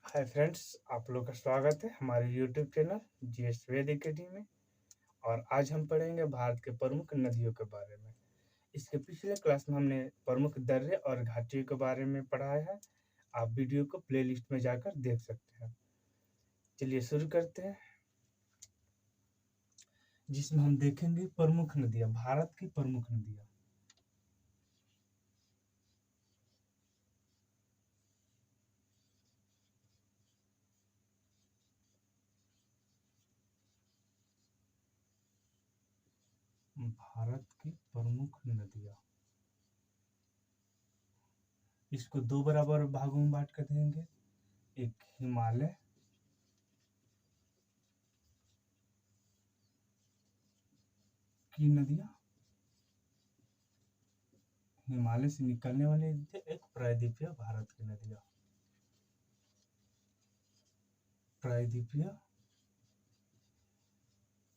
Hi friends, आप लोग का स्वागत है हमारे यूट्यूब चैनल जीएस वेद एकेडमी में। और आज हम पढ़ेंगे भारत के प्रमुख नदियों के बारे में। इसके पिछले क्लास में हमने प्रमुख दर्रे और घाटियों के बारे में पढ़ाया है। आप वीडियो को प्लेलिस्ट में जाकर देख सकते हैं। चलिए शुरू करते हैं, जिसमें हम देखेंगे प्रमुख नदियाँ, भारत की प्रमुख नदियाँ। भारत की प्रमुख नदियाँ, इसको दो बराबर भागों में बांट कर देंगे। एक हिमालय की नदियाँ, हिमालय से निकलने वाली नदियाँ, एक प्रायद्वीपीय भारत की नदियाँ। प्रायद्वीपीय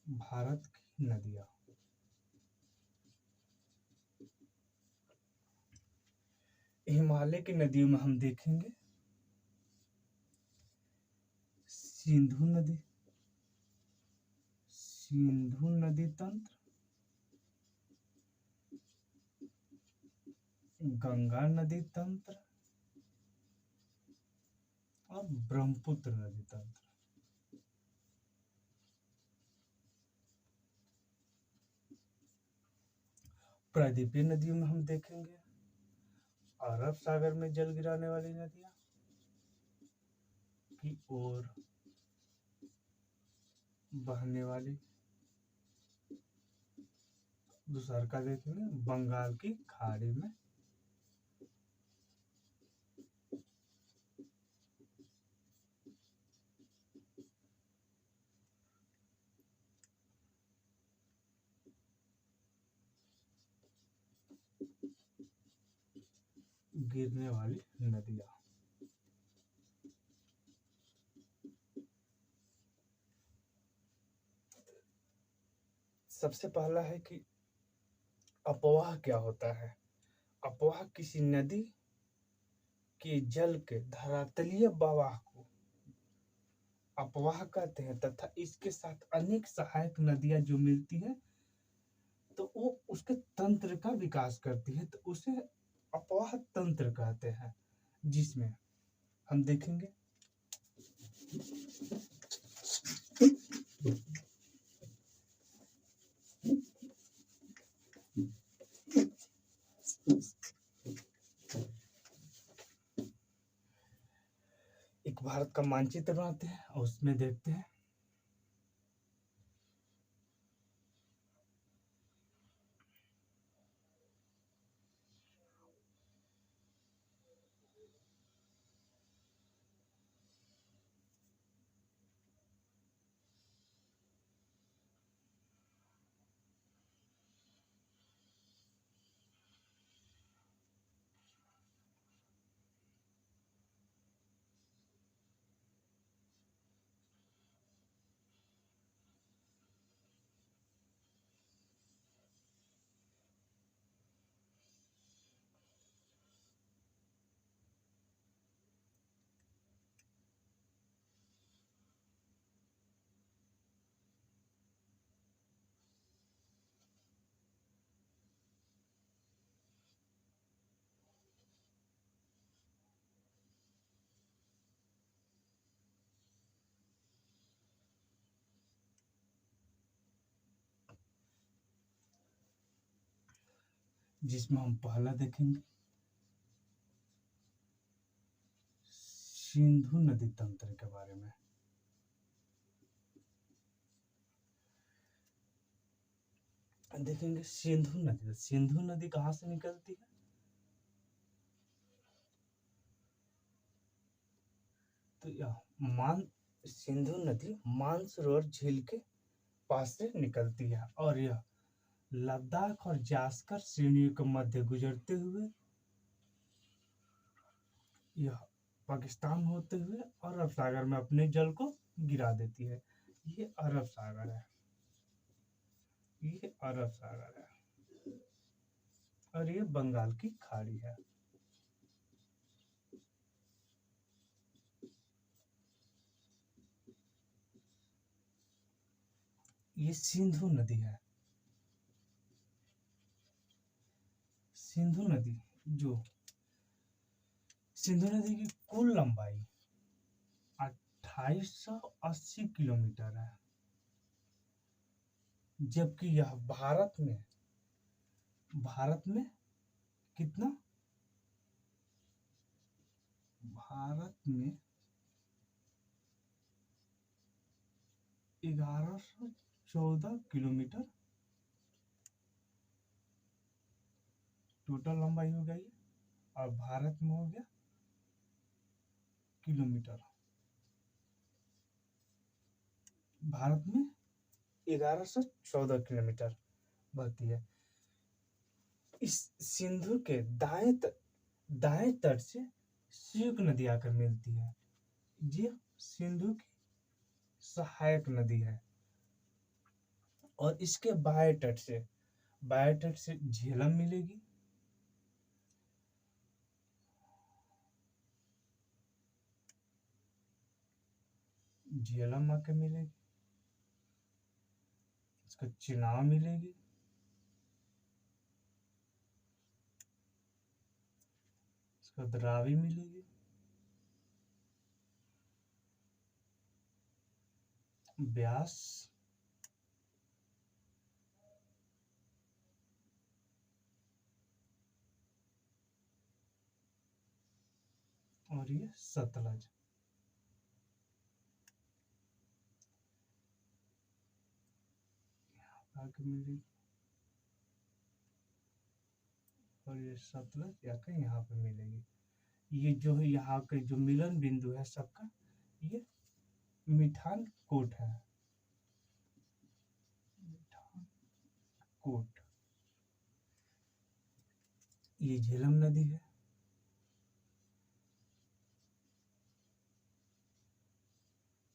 भारत की नदियाँ। हिमालय की नदियों में हम देखेंगे सिंधु नदी, सिंधु नदी तंत्र, गंगा नदी तंत्र और ब्रह्मपुत्र नदी तंत्र। प्रायद्वीपीय नदियों में हम देखेंगे अरब सागर में जल गिराने वाली नदियां की ओर बहने वाली। दूसरा का देखेंगे बंगाल की खाड़ी में गिरने वाली नदियां। सबसे पहला है कि अपवाह क्या होता है। अपवाह किसी नदी के जल के धरातलीय बहाव को अपवाह कहते हैं, तथा इसके साथ अनेक सहायक नदियां जो मिलती हैं तो वो उसके तंत्र का विकास करती है, तो उसे अपवाह तंत्र कहते हैं। जिसमें हम देखेंगे एक भारत का मानचित्र बनाते हैं और उसमें देखते हैं जिसमें हम पहला देखेंगे सिंधु नदी तंत्र के बारे में। देखेंगे सिंधु नदी कहाँ से निकलती है, तो यह सिंधु नदी मानसरोवर झील के पास से निकलती है और यह लद्दाख और जास्कर श्रेणियों के मध्य गुजरते हुए यह पाकिस्तान होते हुए अरब सागर में अपने जल को गिरा देती है। ये अरब सागर है, ये अरब सागर है और ये बंगाल की खाड़ी है। ये सिंधु नदी है। सिंधु नदी जो सिंधु नदी की कुल लंबाई 2880 किलोमीटर है, जबकि यह भारत में कितना, भारत में 1114 किलोमीटर टोटल लंबाई हो गई, और भारत में हो गया किलोमीटर। भारत में 1114 किलोमीटर बहती है। इस सिंधु के दाएं तट से सियुक नदी आकर मिलती है। ये सिंधु की सहायक नदी है। और इसके बाएं तट से झेलम मिलेगी, झेलम आके मिलेगी, इसका चिनाव मिलेगी, इसका द्रावी मिलेगी, ब्यास, और ये सतलज। आगे मिलेगी, और ये सतलज आके यहाँ पे मिलेगी। ये जो है यहाँ के जो मिलन बिंदु है सबका, ये मिठान कोट है। मिठान कोट, ये झेलम नदी है।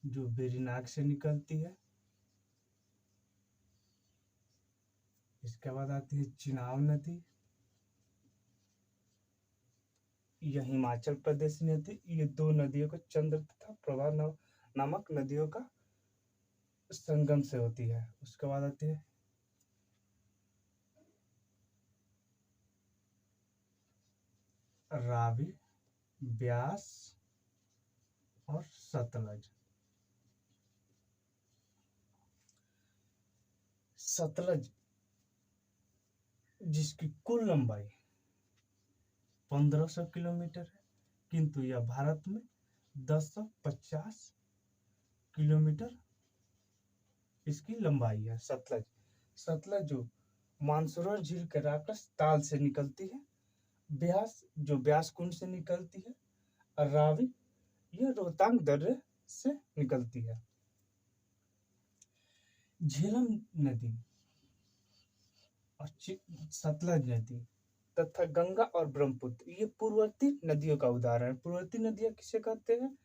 जो वेरिनाग से निकलती है। इसके बाद आती है चिनाब नदी, यह हिमाचल प्रदेश नदी। ये दो नदियों का चंद्र तथा प्रभा नामक नदियों का संगम से होती है। उसके बाद आती है रावी, ब्यास और सतलज। सतलज जिसकी कुल लंबाई 1500 किलोमीटर है, किंतु यह भारत में 1050 किलोमीटर इसकी लंबाई है। सतलज जो मानसरोवर झील के राकस ताल से निकलती है। ब्यास जो ब्यास कुंड से निकलती है। और रावी यह रोहतांग दर्रे से निकलती है। झेलम नदी और सतलज नदी तथा गंगा और ब्रह्मपुत्र ये पूर्ववर्ती नदियों का उदाहरण है। पूर्ववर्ती नदियां किसे कहते हैं?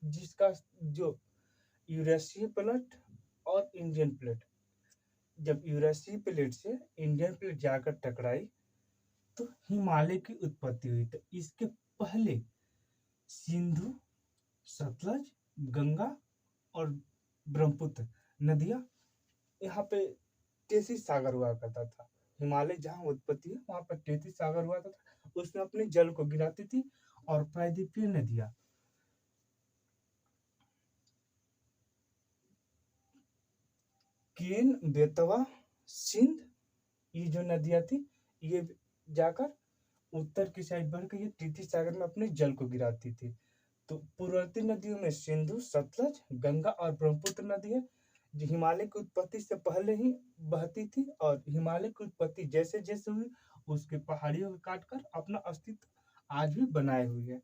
जिसका जो यूरेशियन प्लेट और इंडियन प्लेट, जब यूरेशियन प्लेट से इंडियन प्लेट जाकर टकराई तो हिमालय की उत्पत्ति हुई। तो इसके पहले सिंधु, सतलज, गंगा और ब्रह्मपुत्र नदियां यहाँ पे तेतीस सागर हुआ करता था। हिमालय जहाँ उत्पत्ति है वहां पर तेतीस सागर हुआ करता था। उसमें अपने जल को गिराती थी। और प्रायद्वीपीय नदियां केन, बेतवा, सिंध, ये जो नदियां थी ये जाकर उत्तर की साइड बढ़ के ये तेतीस सागर में अपने जल को गिराती थी। तो पूर्ववर्ती नदियों में सिंधु, सतलज, गंगा और ब्रह्मपुत्र नदी है, जो हिमालय की उत्पत्ति से पहले ही बहती थी। और हिमालय की उत्पत्ति जैसे जैसे हुई उसके पहाड़ियों को काटकर अपना अस्तित्व आज भी बनाए हुई है।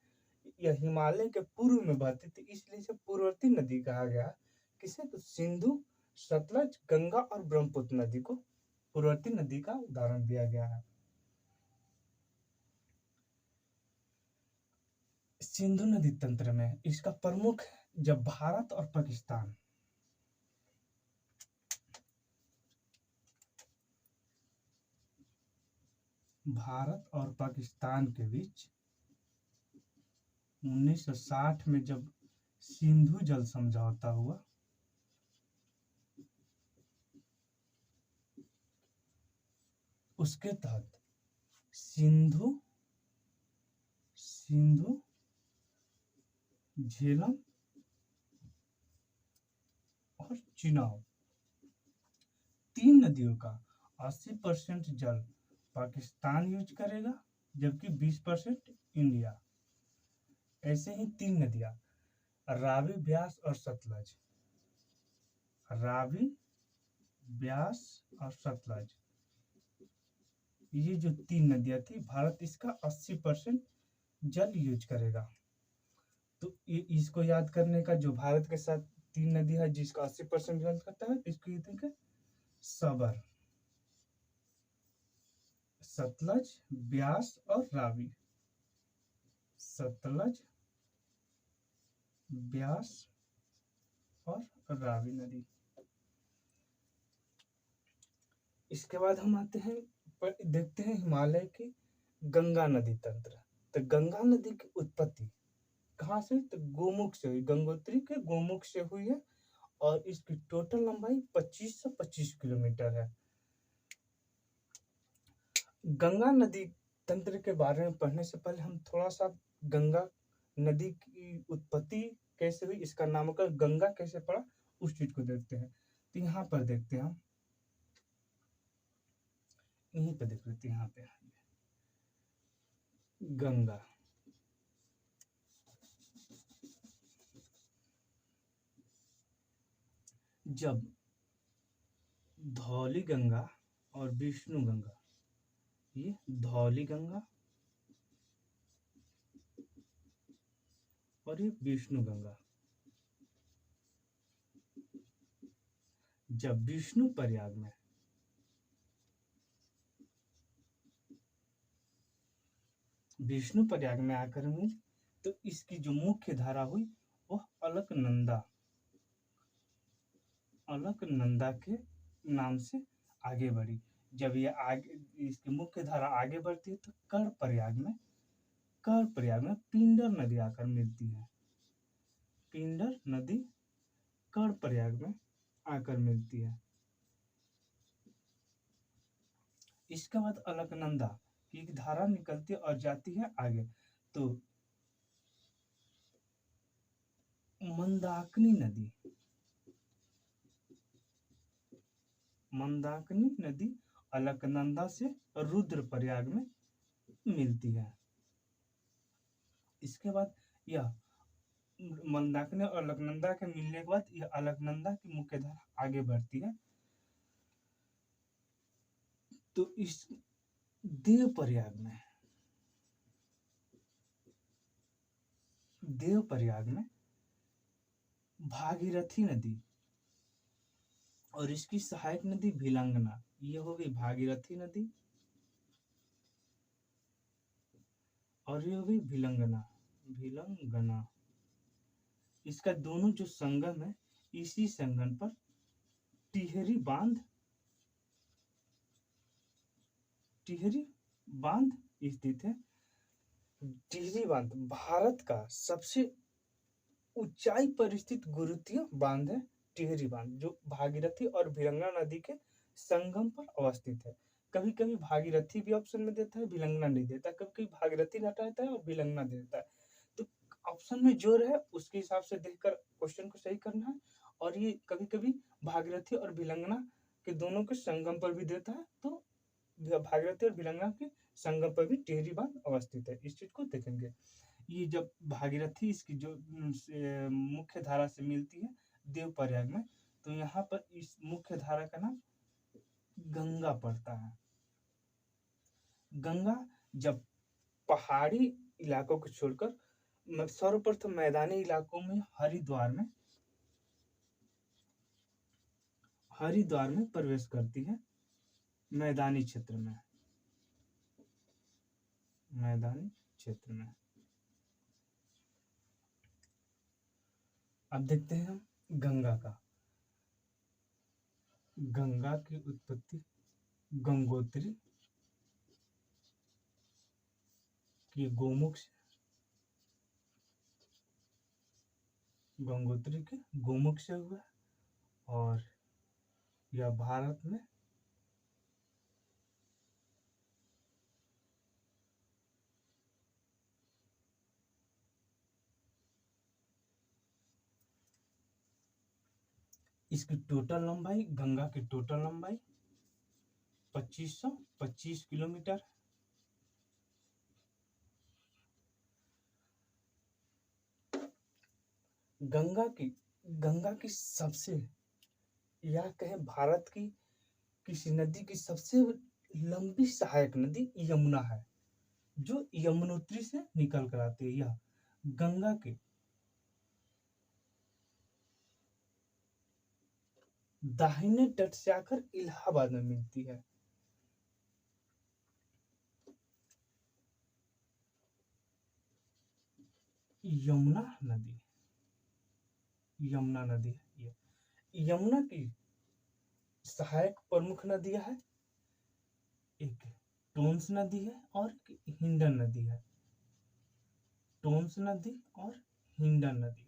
यह हिमालय के पूर्व में बहती थी, इसलिए इसे पूर्ववर्ती नदी कहा गया। किसे? तो सिंधु, सतलज, गंगा और ब्रह्मपुत्र नदी को पूर्ववर्ती नदी का उदाहरण दिया गया है। सिंधु नदी तंत्र में इसका प्रमुख है जब भारत और पाकिस्तान के बीच 1960 में जब सिंधु जल समझौता हुआ, उसके तहत सिंधु सिंधु झेलम और चिनाब, 3 नदियों का 80% जल पाकिस्तान यूज करेगा, जबकि 20% इंडिया। ऐसे ही 3 नदियां, रावी, ब्यास और सतलज। रावी, ब्यास और सतलज, ये जो 3 नदियां थी, भारत इसका 80% जल यूज करेगा। तो ये इसको याद करने का, जो भारत के साथ 3 नदी है जिसका 80% जल करता है, इसको ये देंगे सबर, सतलज, ब्यास और रावी। सतलज, ब्यास और रावी नदी। इसके बाद हम आते हैं देखते हैं हिमालय की गंगा नदी तंत्र। तो गंगा नदी की उत्पत्ति कहाँ से? तो गोमुख से हुई, गंगोत्री के गोमुख से हुई है और इसकी टोटल लंबाई 2525 किलोमीटर है। गंगा नदी तंत्र के बारे में पढ़ने से पहले हम थोड़ा सा गंगा नदी की उत्पत्ति कैसे हुई, इसका नामकरण गंगा कैसे पड़ा, उस चीज को देखते हैं। तो यहाँ पर देखते हैं हम, यहीं पे देख लेते हैं, यहाँ पे गंगा। जब धौली गंगा और विष्णु गंगा, ये धौली गंगा और ये विष्णु गंगा, जब विष्णु प्रयाग में आकर मिली, तो इसकी जो मुख्य धारा हुई वह अलकनंदा के नाम से आगे बढ़ी। जब ये आगे, इसकी मुख्य धारा आगे बढ़ती है, तो कर्णप्रयाग में पिंडर नदी आकर मिलती है। पिंडर नदी कर्णप्रयाग में आकर मिलती है। इसके बाद अलकनंदा की एक धारा निकलती है और जाती है आगे, तो मंदाकिनी नदी अलकनंदा से रुद्रप्रयाग में मिलती है। इसके बाद यह मंदाकिनी और अलकनंदा के मिलने के बाद यह अलकनंदा की मुख्य धारा आगे बढ़ती है, तो इस देवप्रयाग में भागीरथी नदी और इसकी सहायक नदी भिलंगना, ये हो गई भागीरथी नदी और ये हो गई भिलंगना। इसका दोनों जो संगम है, इसी संगम पर टिहरी बांध स्थित है। टिहरी बांध भारत का सबसे ऊंचाई पर स्थित गुरुत्वीय बांध है। टिहरी बांध जो भागीरथी और भिलंगना नदी के संगम पर अवस्थित है। कभी कभी भागीरथी भी ऑप्शन में देता है, भिलंगना नहीं देता, कभी कभी भागीरथी हटाता है और भिलंगना देता है। तो ऑप्शन में जो रहे उसके हिसाब से देखकर क्वेश्चन को सही करना है। और ये कभी कभी भागीरथी और भिलंगना के दोनों के संगम पर भी देता है, तो भागीरथी और भिलंगना के संगम पर भी टिहरी बांध अवस्थित है। इस चीज को देखेंगे। ये जब भागीरथी इसकी जो मुख्य धारा से मिलती है देवप्रयाग में, तो यहाँ पर इस मुख्य धारा का नाम गंगा पड़ता है। गंगा जब पहाड़ी इलाकों को छोड़कर सर्वप्रथम मैदानी इलाकों में हरिद्वार में प्रवेश करती है। मैदानी क्षेत्र में अब देखते हैं हम गंगा की उत्पत्ति गंगोत्री की गंगोत्री के गोमुख से हुआ और यह भारत में इसकी टोटल लंबाई, गंगा की टोटल लंबाई 2525 किलोमीटर। गंगा की सबसे, या कहें भारत की किसी नदी की सबसे लंबी सहायक नदी यमुना है, जो यमुनोत्री से निकल कर आती है। यह गंगा के दाहिने तट से आकर इलाहाबाद में मिलती है। यमुना नदी, यमुना नदी है ये। यमुना की सहायक प्रमुख नदियां है, एक टोंस नदी है और एक हिंडन नदी है। टोंस नदी और हिंडन नदी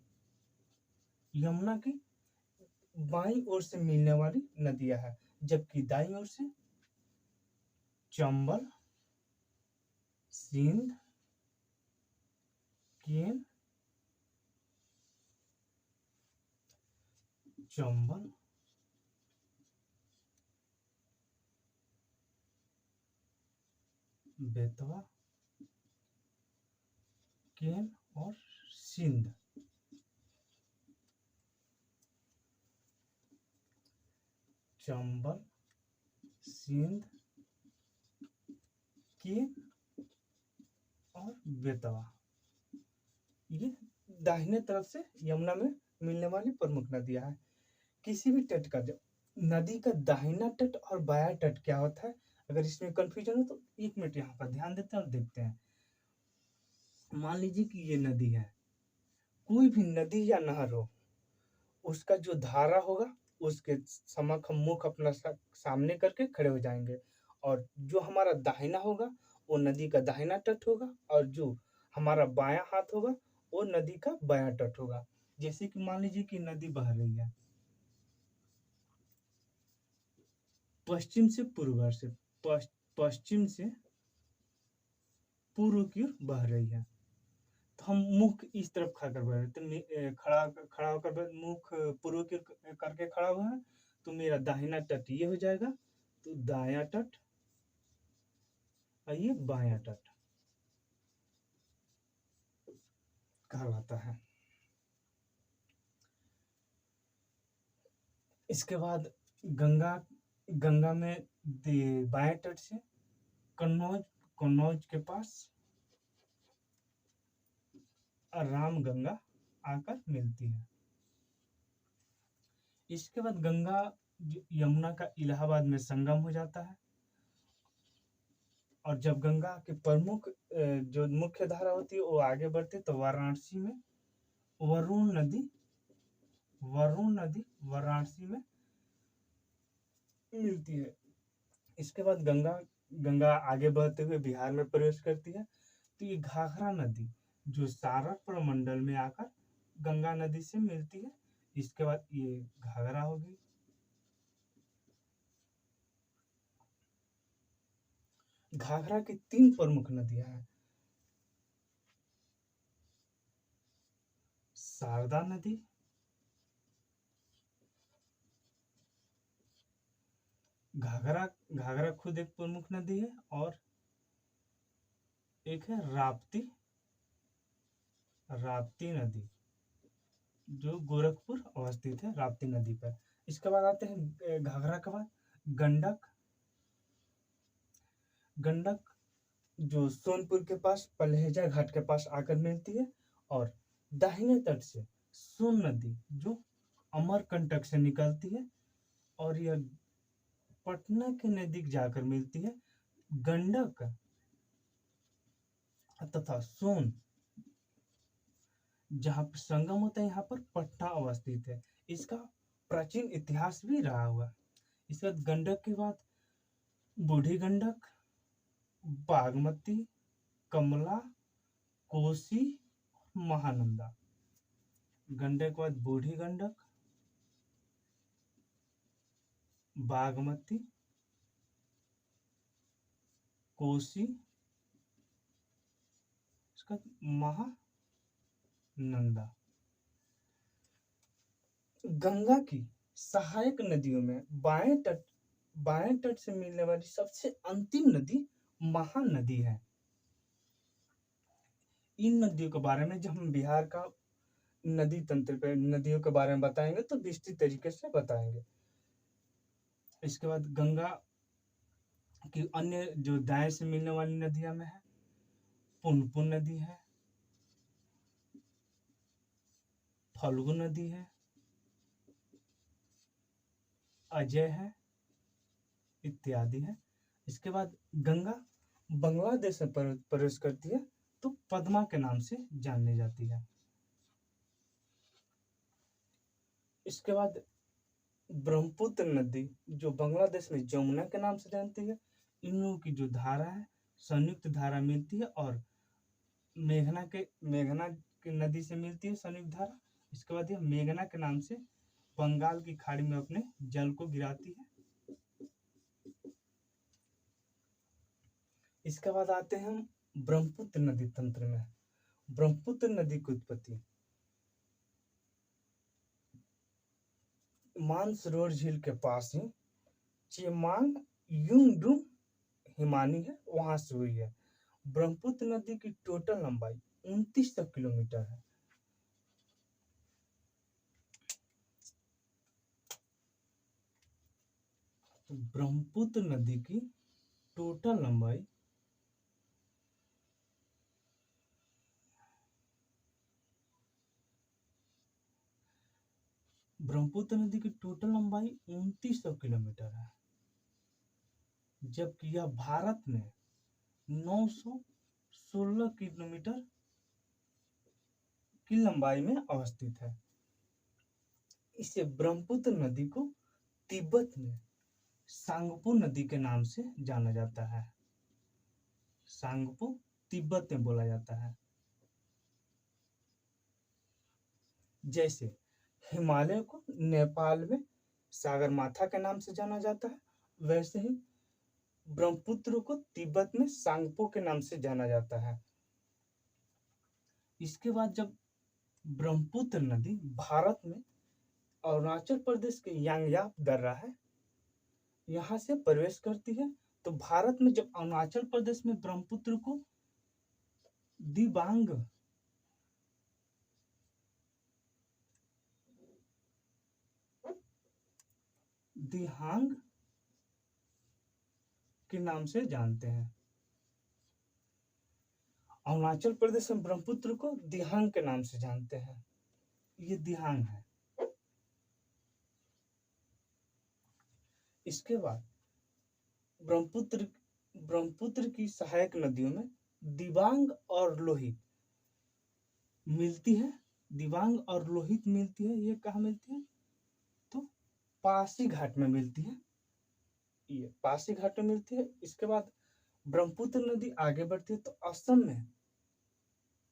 यमुना की बाईं ओर से मिलने वाली नदियां है, जबकि दाईं ओर से चंबल, सिंध, केन, चंबल, बेतवा, केन और सिंध। चंबल, सिंध, केन और बेतवा, ये दाहिने तरफ से यमुना में मिलने वाली प्रमुख नदियां हैं। किसी भी तट का, जब नदी का दाहिना तट और बायां तट क्या होता है, अगर इसमें कंफ्यूजन हो तो 1 मिनट यहाँ पर ध्यान देते हैं और देखते हैं। मान लीजिए कि ये नदी है, कोई भी नदी या नहर हो, उसका जो धारा होगा उसके समक्ष हम मुख अपना सामने करके खड़े हो जाएंगे, और जो हमारा दाहिना होगा वो नदी का दाहिना तट होगा, और जो हमारा बायां हाथ होगा वो नदी का बायां तट होगा। जैसे कि मान लीजिए कि नदी बह रही है पश्चिम से पूर्व से, पश्चिम से पूर्व की ओर बह रही है, तो हम मुख इस तरफ खाकर बह रहे, तो खड़ा होकर मुख पूर्व की ओर करके खड़ा हुआ है, तो मेरा दाहिना तट ये हो जाएगा, तो दायां तट और ये बायां तट कहलाता है। इसके बाद गंगा गंगा में बाएं तट से कन्नौज, कन्नौज के पास रामगंगा आकर मिलती है। इसके बाद गंगा यमुना का इलाहाबाद में संगम हो जाता है, और जब गंगा के प्रमुख जो मुख्य धारा होती है वो आगे बढ़ती है, तो वाराणसी में वरुण नदी, वाराणसी में मिलती है। इसके बाद गंगा आगे बढ़ते हुए बिहार में प्रवेश करती है, तो ये घाघरा नदी जो सारण प्रमंडल में आकर गंगा नदी से मिलती है। इसके बाद ये घाघरा होगी। घाघरा की 3 प्रमुख नदियां हैं, शारदा नदी, घाघरा घाघरा खुद एक प्रमुख नदी है, और एक है राप्ती, राप्ती नदी जो गोरखपुर अवस्थित है, राप्ती नदी पर। इसके बाद आते हैं घाघरा के बाद गंडक, गंडक जो सोनपुर के पास पलहेजा घाट के पास आकर मिलती है, और दाहिने तट से सोन नदी जो अमरकंटक से निकलती है, और यह पटना के नजदीक जाकर मिलती है। गंडक तथा सोन जहाँ पर संगम होता है, यहाँ पर पटना अवस्थित है। इसका प्राचीन इतिहास भी रहा हुआ। इसके बाद गंडक के बाद बूढ़ी गंडक, बागमती, कमला, कोसी, महानंदा। गंडक के बाद बूढ़ी गंडक, बागमती, कोसी, इसका महानंदा। गंगा की सहायक नदियों में बाएं तट से मिलने वाली सबसे अंतिम नदी महानदी है। इन नदियों के बारे में जब हम बिहार का नदी तंत्र पे नदियों के बारे में बताएंगे तो विस्तृत तरीके से बताएंगे। इसके बाद गंगा की अन्य जो दाएं से मिलने वाली नदियां में है, पुनपुन नदी है, फल्गु नदी है, अजय है, इत्यादि है। इसके बाद गंगा बांग्लादेश में प्रवेश करती है तो पद्मा के नाम से जानी जाती है। इसके बाद ब्रह्मपुत्र नदी जो बांग्लादेश में जमुना के नाम से जानती है, इन लोगों की जो धारा है संयुक्त धारा मिलती है और मेघना की नदी से मिलती है संयुक्त धारा। इसके बाद यह मेघना के नाम से बंगाल की खाड़ी में अपने जल को गिराती है। इसके बाद आते हैं हम ब्रह्मपुत्र नदी तंत्र में। ब्रह्मपुत्र नदी की उत्पत्ति मानसरोवर झील के पास ही चेमांग युंगडुंग हिमानी है, वहां से हुई है। ब्रह्मपुत्र नदी की टोटल लंबाई 2900 किलोमीटर है। तो ब्रह्मपुत्र नदी की टोटल लंबाई ब्रह्मपुत्र नदी की टोटल लंबाई 2900 किलोमीटर है, जबकि यह भारत में 916 किलोमीटर की लंबाई में अवस्थित है। इसे ब्रह्मपुत्र नदी को तिब्बत में सांगपो नदी के नाम से जाना जाता है। सांगपो तिब्बत में बोला जाता है। जैसे हिमालय को नेपाल में सागरमाथा के नाम से जाना जाता है, वैसे ही ब्रह्मपुत्र को तिब्बत में सांगपो के नाम से जाना जाता है। इसके बाद जब ब्रह्मपुत्र नदी भारत में अरुणाचल प्रदेश के यांगयाप दर्रा है यहाँ से प्रवेश करती है, तो भारत में जब अरुणाचल प्रदेश में ब्रह्मपुत्र को दिबांग दिहांग के नाम से जानते हैं। अरुणाचल प्रदेश में ब्रह्मपुत्र को दिहांग के नाम से जानते हैं। ये दिहांग है। इसके बाद ब्रह्मपुत्र की सहायक नदियों में दिबांग और लोहित मिलती है। दिबांग और लोहित मिलती है, ये कहाँ मिलती है? तो पासीघाट में मिलती है। ये पासीघाट में मिलती है। इसके बाद ब्रह्मपुत्र नदी आगे बढ़ती है तो असम में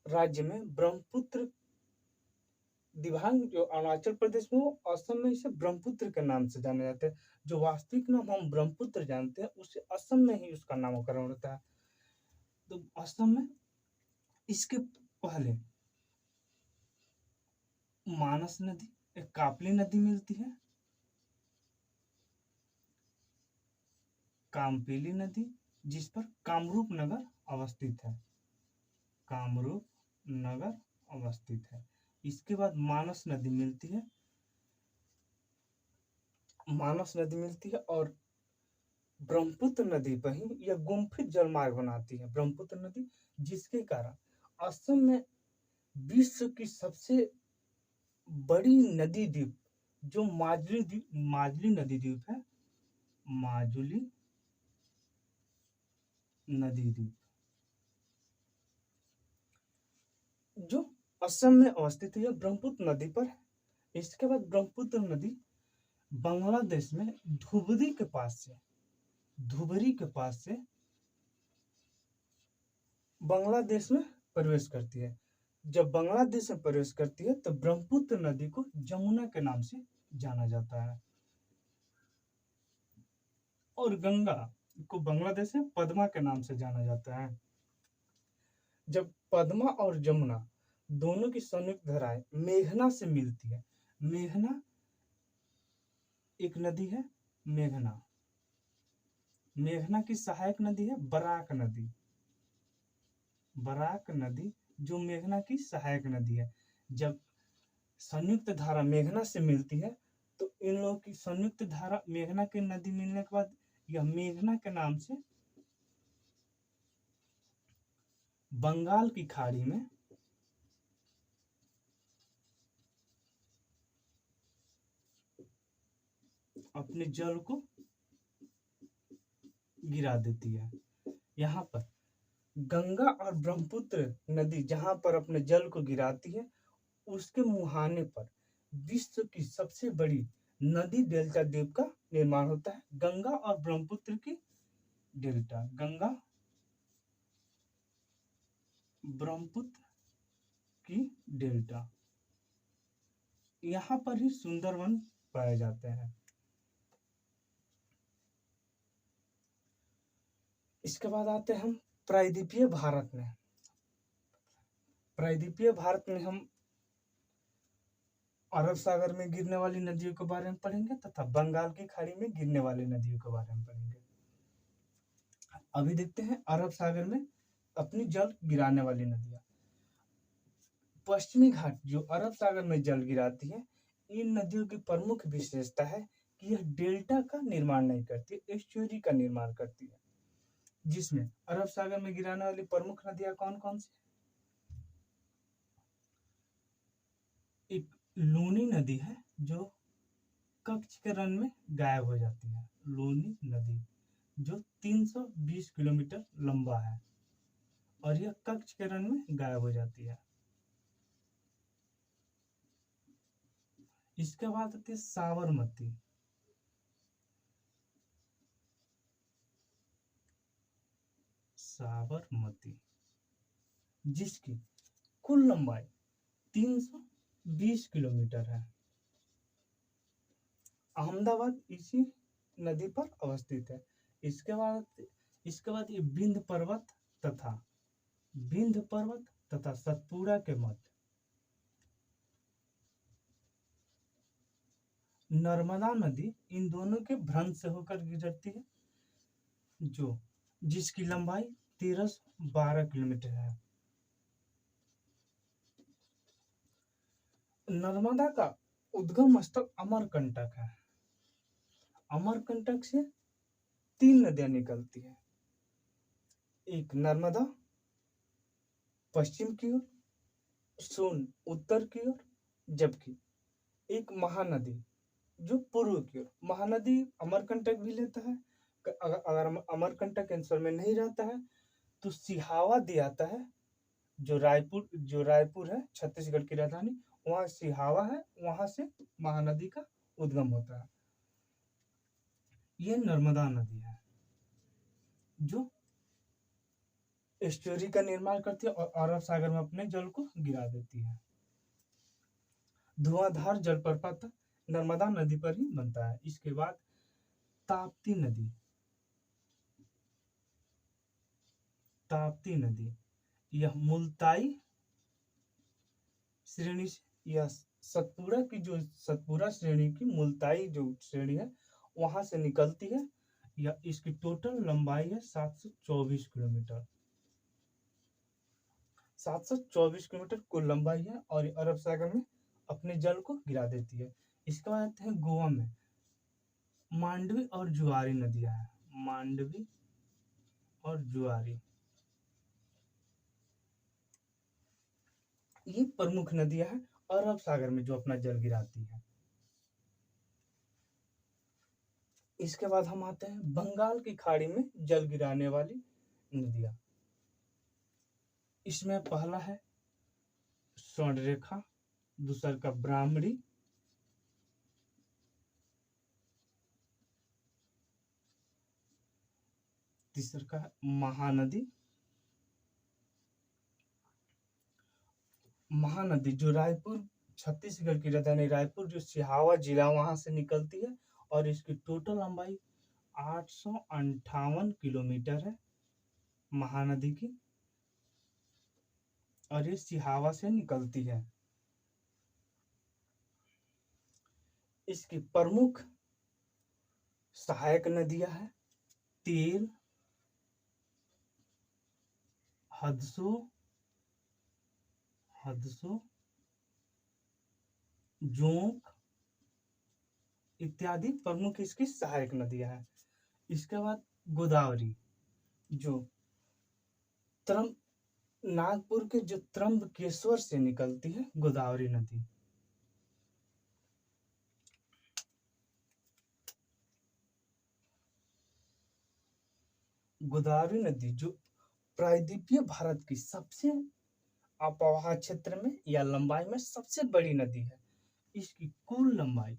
राज्य में ब्रह्मपुत्र दिबांग जो अरुणाचल प्रदेश में हो, असम में इसे ब्रह्मपुत्र के नाम से जाना जाता है। जो वास्तविक नाम हम ब्रह्मपुत्र जानते हैं उसे असम में ही उसका नामकरण होता है। तो असम में इसके पहले मानस नदी एक कापली नदी मिलती है, कामपेली नदी जिस पर कामरूप नगर अवस्थित है। कामरूप नगर अवस्थित है। इसके बाद मानस नदी मिलती है। मानस नदी मिलती है और ब्रह्मपुत्र नदी पर ही यह गुम्फित जलमार्ग बनाती है ब्रह्मपुत्र नदी, जिसके कारण असम में विश्व की सबसे बड़ी नदी द्वीप जो माजुली नदी द्वीप है, माजुली नदी द्वीप जो असम में अवस्थित है, ब्रह्मपुत्र नदी पर है। इसके बाद ब्रह्मपुत्र नदी बांग्लादेश में धुबरी के पास से बांग्लादेश में प्रवेश करती है। जब बांग्लादेश में प्रवेश करती है तो ब्रह्मपुत्र नदी को जमुना के नाम से जाना जाता है और गंगा को बांग्लादेश में पद्मा के नाम से जाना जाता है। जब पद्मा और जमुना दोनों की संयुक्त धाराएं मेघना से मिलती है, मेघना एक नदी है मेघना। मेघना की सहायक नदी है बराक नदी। बराक नदी जो मेघना की सहायक नदी है। जब संयुक्त धारा मेघना से मिलती है तो इन लोगों की संयुक्त धारा मेघना की नदी मिलने के बाद यह मेघना के नाम से बंगाल की खाड़ी में अपने जल को गिरा देती है। यहाँ पर गंगा और ब्रह्मपुत्र नदी जहां पर अपने जल को गिराती है उसके मुहाने पर विश्व की सबसे बड़ी नदी डेल्टा द्वीप का निर्माण होता है। गंगा और ब्रह्मपुत्र की डेल्टा, गंगा ब्रह्मपुत्र की डेल्टा, यहाँ पर ही सुंदरवन पाए जाते हैं। इसके बाद आते हैं हम प्रायद्वीपीय भारत में। प्रायद्वीपीय भारत में हम अरब सागर में गिरने वाली नदियों के बारे में पढ़ेंगे तथा बंगाल की खाड़ी में गिरने वाली नदियों के बारे में पढ़ेंगे। अभी देखते हैं अरब सागर में अपनी जल गिराने वाली नदियां। पश्चिमी घाट जो अरब सागर में जल गिराती है, इन नदियों की प्रमुख विशेषता है कि यह डेल्टा का निर्माण नहीं करती, एस्चुरी का निर्माण करती है। जिसमें अरब सागर में गिराने वाली प्रमुख नदियां कौन कौन सी? एक लूनी नदी है जो कच्छ के रण में गायब हो जाती है। लूनी नदी जो 320 किलोमीटर लंबा है और यह कच्छ के रण में गायब हो जाती है। इसके बाद आती है साबरमती। साबरमती जिसकी कुल लंबाई 320 किलोमीटर है। अहमदाबाद इसी नदी पर अवस्थित है। इसके बाद ये विंध्य पर्वत तथा सतपुड़ा के मध्य नर्मदा नदी इन दोनों के भ्रंश से होकर गुजरती है जिसकी लंबाई 1312 किलोमीटर है। नर्मदा का उद्गम स्थल अमरकंटक है। अमरकंटक से 3 नदियां निकलती है। एक नर्मदा पश्चिम की ओर, सोन उत्तर की ओर, जबकि एक महानदी जो पूर्व की ओर। महानदी अमरकंटक भी लेता है। अगर अमरकंटक आंसर में नहीं रहता है तो सिहावा दिया आता है जो रायपुर है छत्तीसगढ़ की राजधानी, वहां सिहावा है, वहां से महानदी का उद्गम होता है। ये नर्मदा नदी है जो एस्चुरी का निर्माण करती है और अरब सागर में अपने जल को गिरा देती है। धुआंधार जलप्रपात नर्मदा नदी पर ही बनता है। इसके बाद ताप्ती नदी। ताप्ती नदी यह मुल्ताई श्रेणी से, यह सतपुड़ा श्रेणी की मुल्ताई जो श्रेणी है वहां से निकलती है। यह इसकी टोटल लंबाई है 724 किलोमीटर। 724 किलोमीटर कुल लंबाई है और अरब सागर में अपने जल को गिरा देती है। इसके बाद आते हैं गोवा में मांडवी और जुआरी नदियां हैं। मांडवी और जुआरी ये प्रमुख नदियां हैं अरब सागर में जो अपना जल गिराती है। इसके बाद हम आते हैं बंगाल की खाड़ी में जल गिराने वाली नदियां। इसमें पहला है स्वर्णरेखा, दूसरा का ब्राह्मणी, तीसरा का महानदी। महानदी जो रायपुर छत्तीसगढ़ की राजधानी रायपुर जो सिहावा जिला वहां से निकलती है और इसकी टोटल लंबाई 858 किलोमीटर है महानदी की और ये सिहावा से निकलती है। इसकी प्रमुख सहायक नदियां हैं तेल, हदसो, जोंक इत्यादि प्रमुख इसकी सहायक नदियां हैं। इसके बाद गोदावरी, जो नागपुर के जो त्र्यंबकेश्वर से निकलती है गोदावरी नदी। गोदावरी नदी जो प्रायद्वीपीय भारत की सबसे अपवाह क्षेत्र में या लंबाई में सबसे बड़ी नदी है। इसकी कुल लंबाई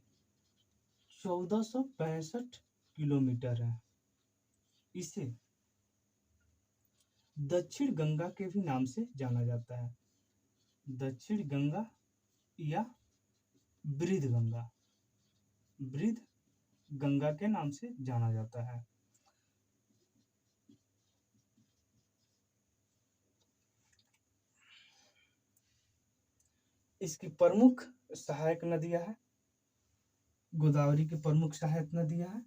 1465 किलोमीटर है। इसे दक्षिण गंगा के भी नाम से जाना जाता है, दक्षिण गंगा या बृहद गंगा, बृहद गंगा के नाम से जाना जाता है। इसकी प्रमुख सहायक नदियां हैं, गोदावरी की प्रमुख सहायक नदियां हैं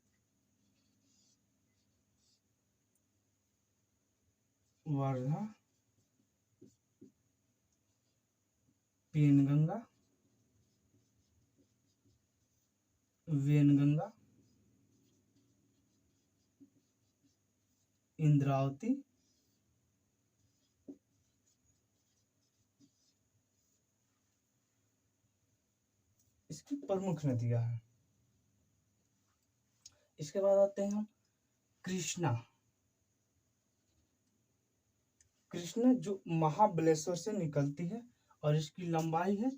वर्धा, पेनगंगा, वेनगंगा, इंद्रावती, इसकी प्रमुख नदियां हैं। इसके बाद आते हैं हम कृष्णा। कृष्णा जो महाबलेश्वर से निकलती है और इसकी लंबाई है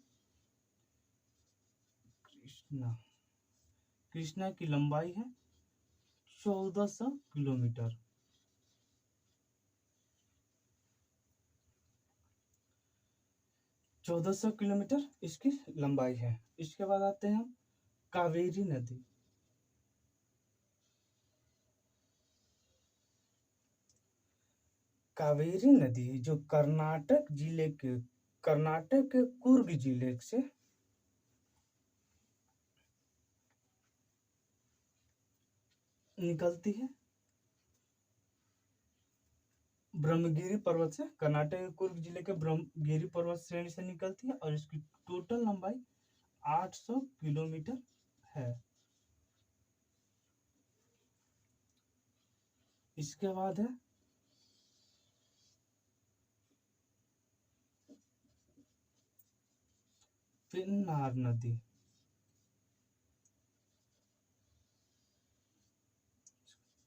कृष्णा की लंबाई है 1400 किलोमीटर। इसकी लंबाई है। इसके बाद आते हैं हम कावेरी नदी। कावेरी नदी जो कर्नाटक के कुर्ग जिले से निकलती है, ब्रह्मगिरी पर्वत से, कर्नाटक के कुर्ग जिले के ब्रह्मगिरी पर्वत श्रेणी से निकलती है और इसकी टोटल लंबाई 800 किलोमीटर है। इसके बाद है पेन्नार नदी।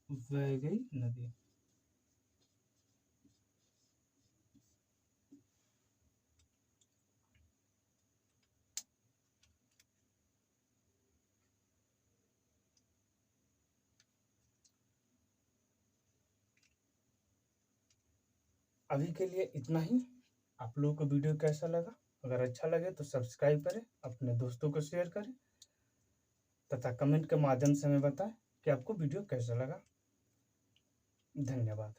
वैगई नदी। अभी के लिए इतना ही। आप लोगों को वीडियो कैसा लगा? अगर अच्छा लगे तो सब्सक्राइब करें, अपने दोस्तों को शेयर करें तथा कमेंट के माध्यम से हमें बताएं कि आपको वीडियो कैसा लगा। धन्यवाद।